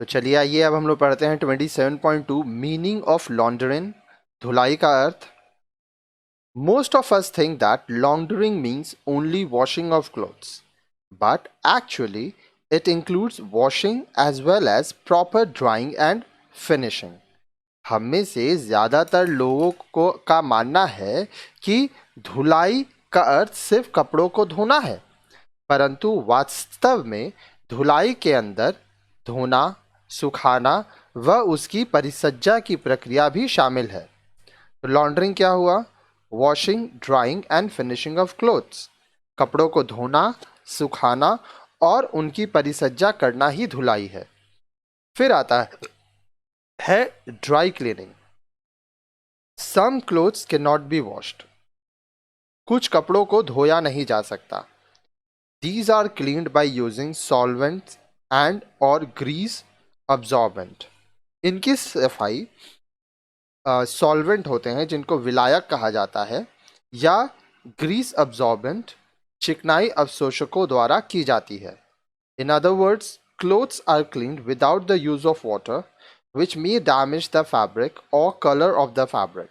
तो चलिए आइए अब हम लोग पढ़ते हैं 27.2 मीनिंग ऑफ लॉन्ड्रिंग, धुलाई का अर्थ। Most of us think that laundering means only washing of clothes, but actually it includes washing as well as proper drying and finishing. हम में से ज़्यादातर लोगों को का मानना है कि धुलाई का अर्थ सिर्फ कपड़ों को धोना है, परंतु वास्तव में धुलाई के अंदर धोना, सुखाना व उसकी परिसज्जा की प्रक्रिया भी शामिल है। तो लॉन्ड्रिंग क्या हुआ? Washing, drawing and finishing of clothes. कपड़ों को धोना, सुखाना और उनकी परिसज्जा करना ही धुलाई है। फिर आता है dry cleaning. Some clothes can not be washed. कुछ कपड़ों को धोया नहीं जा सकता। These are cleaned by using solvents and or grease absorbent. इनकी सफाई सॉल्वेंट होते हैं जिनको विलायक कहा जाता है, या ग्रीस अब्जॉर्बेंट चिकनाई अवशोषकों द्वारा की जाती है। In other words, clothes are cleaned without the use of water, which may damage the fabric or color of the fabric.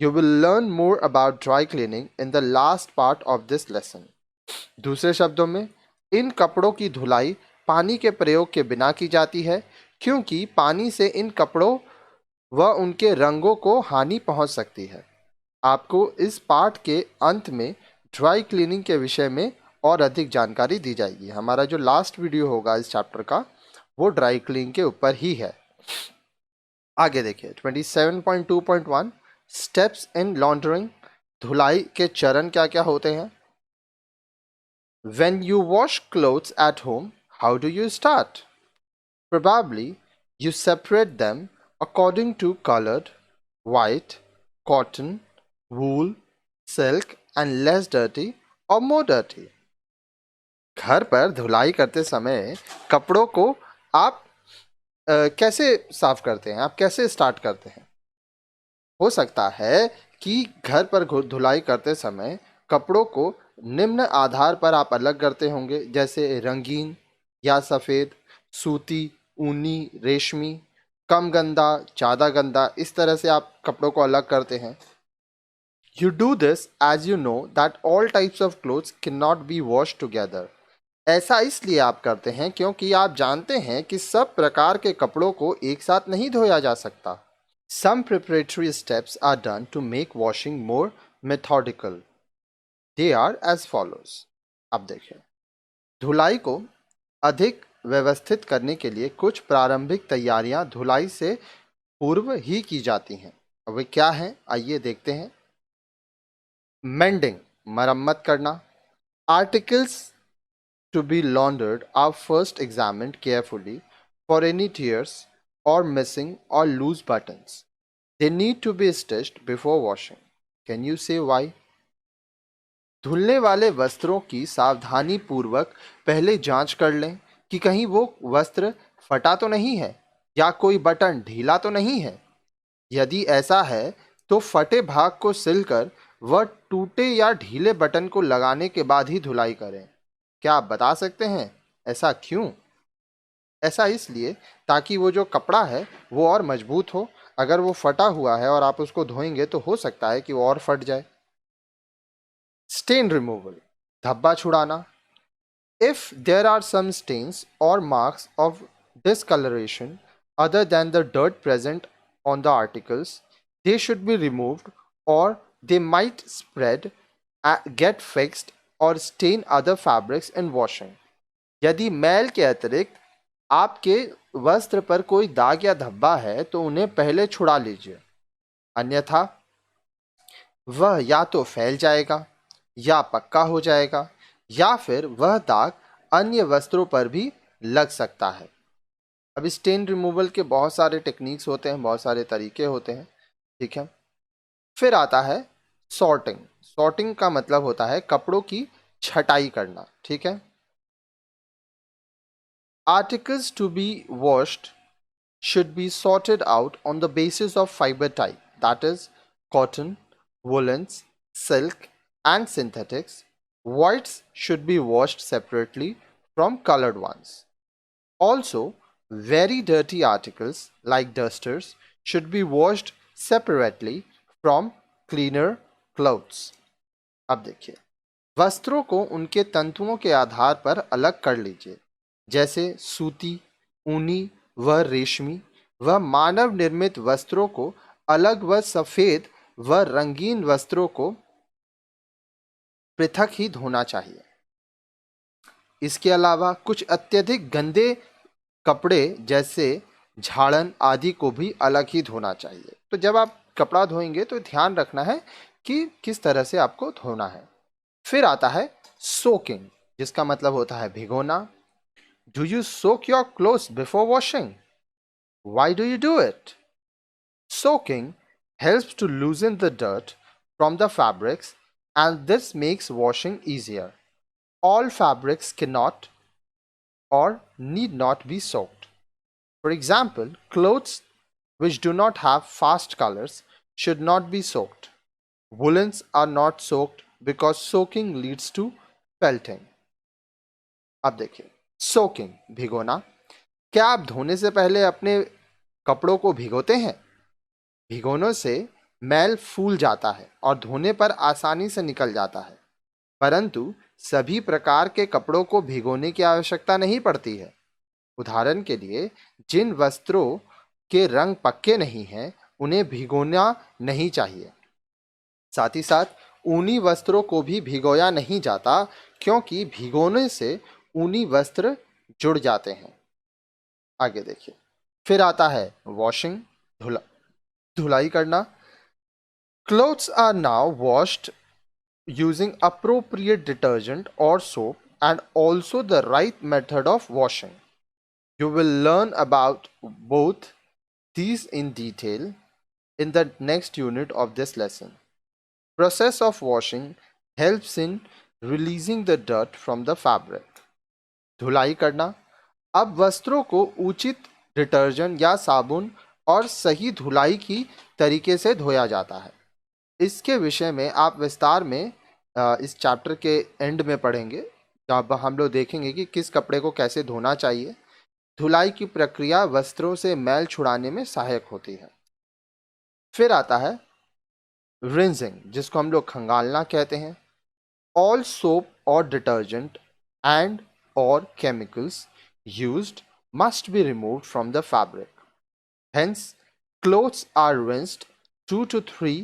You will learn more about dry cleaning in the last part of this lesson. दूसरे शब्दों में, इन कपड़ों की धुलाई पानी के प्रयोग के बिना की जाती है, क्योंकि पानी से इन कपड़ों व उनके रंगों को हानि पहुंच सकती है। आपको इस पाठ के अंत में ड्राई क्लीनिंग के विषय में और अधिक जानकारी दी जाएगी। हमारा जो लास्ट वीडियो होगा इस चैप्टर का, वो ड्राई क्लीनिंग के ऊपर ही है। आगे देखिए 27.2.1 स्टेप्स इन लॉन्ड्रिंग। धुलाई के चरण क्या क्या होते हैं? When you wash clothes at home, how do you start? Probably you separate them according to colored, white, cotton, wool, silk, and less dirty or more dirty. घर पर धुलाई करते समय कपड़ों को आप कैसे साफ करते हैं? आप कैसे स्टार्ट करते हैं? हो सकता है कि घर पर धुलाई करते समय कपड़ों को निम्न आधार पर आप अलग करते होंगे, जैसे रंगीन या सफ़ेद, सूती, ऊनी, रेशमी, कम गंदा, ज़्यादा गंदा। इस तरह से आप कपड़ों को अलग करते हैं। You do this as you know that all types of clothes cannot be washed together. ऐसा इसलिए आप करते हैं क्योंकि आप जानते हैं कि सब प्रकार के कपड़ों को एक साथ नहीं धोया जा सकता। Some preparatory steps are done to make washing more methodical. They are as follows. अब देखिए, धुलाई को अधिक व्यवस्थित करने के लिए कुछ प्रारंभिक तैयारियां धुलाई से पूर्व ही की जाती हैं। अब वे क्या हैं, आइए देखते हैं। मेंडिंग, मरम्मत करना। Articles to be laundered are first examined carefully for any tears or missing or loose buttons. They need to be stitched before washing. Can you say why? धुलने वाले वस्त्रों की सावधानी पूर्वक पहले जांच कर लें कि कहीं वो वस्त्र फटा तो नहीं है या कोई बटन ढीला तो नहीं है। यदि ऐसा है तो फटे भाग को सिलकर व टूटे या ढीले बटन को लगाने के बाद ही धुलाई करें। क्या आप बता सकते हैं ऐसा क्यों? ऐसा इसलिए ताकि वो जो कपड़ा है वो और मजबूत हो। अगर वो फटा हुआ है और आप उसको धोएंगे तो हो सकता है कि वो और फट जाए। स्टेन रिमूवल, धब्बा छुड़ाना। If there are some stains और marks of discoloration other than the dirt present on the articles, they should be removed or they might spread, get fixed or stain other fabrics in washing. यदि मैल के अतिरिक्त आपके वस्त्र पर कोई दाग या धब्बा है तो उन्हें पहले छुड़ा लीजिए, अन्यथा वह या तो फैल जाएगा या पक्का हो जाएगा या फिर वह दाग अन्य वस्त्रों पर भी लग सकता है। अब स्टेन रिमूवल के बहुत सारे टेक्निक्स होते हैं, बहुत सारे तरीके होते हैं, ठीक है। फिर आता है सॉर्टिंग। सॉर्टिंग का मतलब होता है कपड़ों की छटाई करना, ठीक है। Articles to be washed should be sorted out on the basis of fiber type, that is, cotton, woolens, silk, and synthetics. Whites should be washed separately from colored ones. Also, Very dirty articles like dusters should be washed separately from cleaner clothes. अब देखिए, वस्त्रों को उनके तंतुओं के आधार पर अलग कर लीजिए, जैसे सूती, ऊनी व रेशमी व मानव निर्मित वस्त्रों को अलग व सफेद व रंगीन वस्त्रों को पृथक ही धोना चाहिए। इसके अलावा कुछ अत्यधिक गंदे कपड़े जैसे झाड़न आदि को भी अलग ही धोना चाहिए। तो जब आप कपड़ा धोएंगे तो ध्यान रखना है कि किस तरह से आपको धोना है। फिर आता है सोकिंग, जिसका मतलब होता है भिगोना। Do you soak your clothes before washing? Why do you do it? Soaking helps to loosen the dirt from the fabrics, and this makes washing easier. All fabrics cannot or need not be soaked. For example, clothes which do not have fast colors should not be soaked. Woolens are not soaked because soaking leads to felting. अब देखिए, soaking भिगोना। क्या आप धोने से पहले अपने कपड़ों को भिगोते हैं? भिगोने से मैल फूल जाता है और धोने पर आसानी से निकल जाता है, परंतु सभी प्रकार के कपड़ों को भिगोने की आवश्यकता नहीं पड़ती है। उदाहरण के लिए, जिन वस्त्रों के रंग पक्के नहीं हैं उन्हें भिगोना नहीं चाहिए। साथ ही साथ ऊनी वस्त्रों को भी भिगोया नहीं जाता, क्योंकि भिगोने से ऊनी वस्त्र जुड़ जाते हैं। आगे देखिए, फिर आता है वॉशिंग, धुलाई करना। Clothes are now washed using appropriate detergent or soap and also the right method of washing. You will learn about both these in detail in the next unit of this lesson. Process of washing helps in releasing the dirt from the fabric. धुलाई करना। अब वस्त्रों को उचित detergent या साबुन और सही धुलाई की तरीके से धोया जाता है। इसके विषय में आप विस्तार में इस चैप्टर के एंड में पढ़ेंगे, जब हम लोग देखेंगे कि किस कपड़े को कैसे धोना चाहिए। धुलाई की प्रक्रिया वस्त्रों से मैल छुड़ाने में सहायक होती है। फिर आता है रिंजिंग, जिसको हम लोग खंगालना कहते हैं। ऑल सोप और डिटर्जेंट एंड और chemicals used must be removed from the fabric. Hence, clothes are rinsed 2 to 3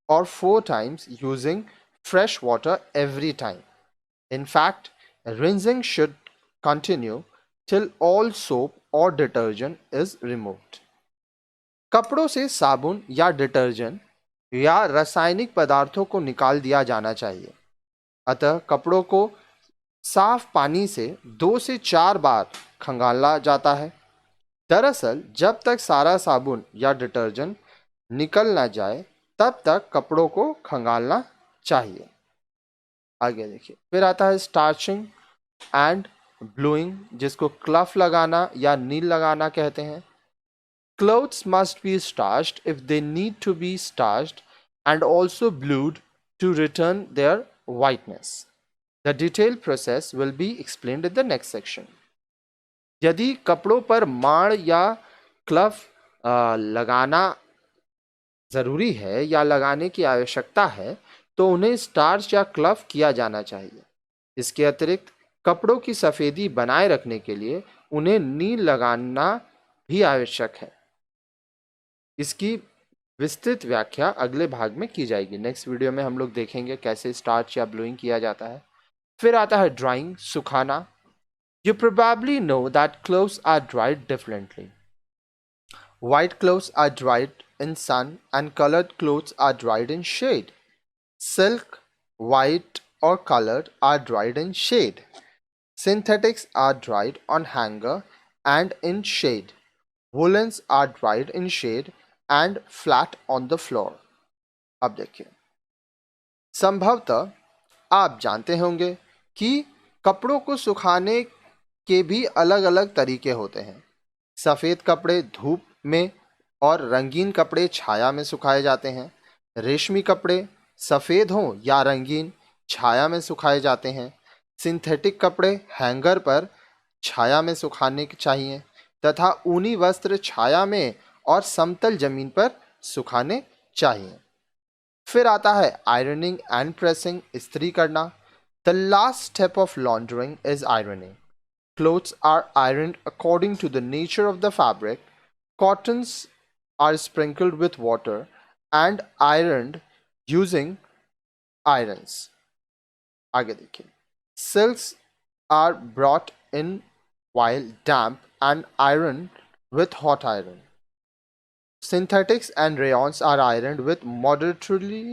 or 4 times using fresh water every time. In fact, rinsing should continue till all soap or detergent is removed. कपड़ों से साबुन या detergent या रासायनिक पदार्थों को निकाल दिया जाना चाहिए। अतः कपड़ों को साफ पानी से 2 से 4 बार खंगाला जाता है। दरअसल जब तक सारा साबुन या डिटर्जेंट निकल ना जाए तब तक कपड़ों को खंगालना चाहिए। आगे देखिए, फिर आता है स्टार्चिंग एंड ब्लूइंग, जिसको क्लफ लगाना या नील लगाना कहते हैं। Clothes must be starched if they need to be starched and also blued to return their whiteness. The detailed process will be explained in the next section. यदि कपड़ों पर माड़ या क्लफ लगाना ज़रूरी है या लगाने की आवश्यकता है तो उन्हें स्टार्च या क्लफ किया जाना चाहिए। इसके अतिरिक्त कपड़ों की सफ़ेदी बनाए रखने के लिए उन्हें नील लगाना भी आवश्यक है। इसकी विस्तृत व्याख्या अगले भाग में की जाएगी। नेक्स्ट वीडियो में हम लोग देखेंगे कैसे स्टार्च या ब्लूइंग किया जाता है। फिर आता है ड्राइंग, सुखाना। You probably know that clothes are dried differently. White clothes are dried in sun and colored clothes are dried in shade. Silk, white or colored are dried in shade. Synthetics are dried on hanger and in shade. Woolens are dried in shade and flat on the floor. अब देखिए, संभवतः आप जानते होंगे कि कपड़ों को सुखाने के भी अलग अलग तरीके होते हैं। सफ़ेद कपड़े धूप में और रंगीन कपड़े छाया में सुखाए जाते हैं। रेशमी कपड़े सफ़ेद हों या रंगीन छाया में सुखाए जाते हैं। सिंथेटिक कपड़े हैंगर पर छाया में सुखाने चाहिए। तथा ऊनी वस्त्र छाया में और समतल जमीन पर सुखाने चाहिए। फिर आता है आयरनिंग एंड प्रेसिंग, इस्त्री करना। The last step of laundering is ironing. Clothes are ironed according to the nature of the fabric. Cottons are sprinkled with water and ironed using irons. आगे देखिए, silks are brought in while damp and ironed with hot iron. Synthetics and rayons are ironed with moderately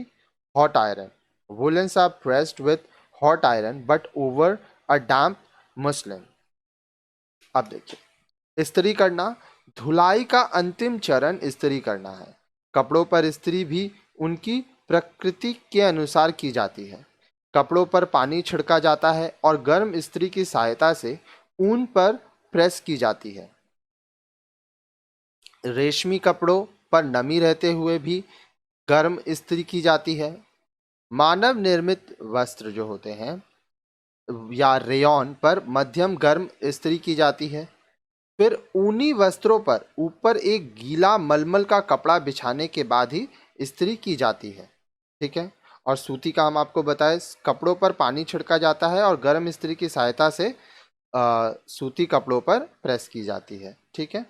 hot iron. Woolens are pressed with hot iron but over a damp muslin. अब देखिए, इस्त्री करना। धुलाई का अंतिम चरण इस्त्री करना है। कपड़ों पर इस्त्री भी उनकी प्रकृति के अनुसार की जाती है। कपड़ों पर पानी छिड़का जाता है और गर्म इस्त्री की सहायता से ऊन पर प्रेस की जाती है। रेशमी कपड़ों पर नमी रहते हुए भी गर्म इस्त्री की जाती है। मानव निर्मित वस्त्र जो होते हैं या रेयॉन पर मध्यम गर्म इस्त्री की जाती है। फिर ऊनी वस्त्रों पर ऊपर एक गीला मलमल का कपड़ा बिछाने के बाद ही इस्त्री की जाती है। ठीक है। और सूती का हम आपको बताएं, कपड़ों पर पानी छिड़का जाता है और गर्म इस्त्री की सहायता से सूती कपड़ों पर प्रेस की जाती है। ठीक है।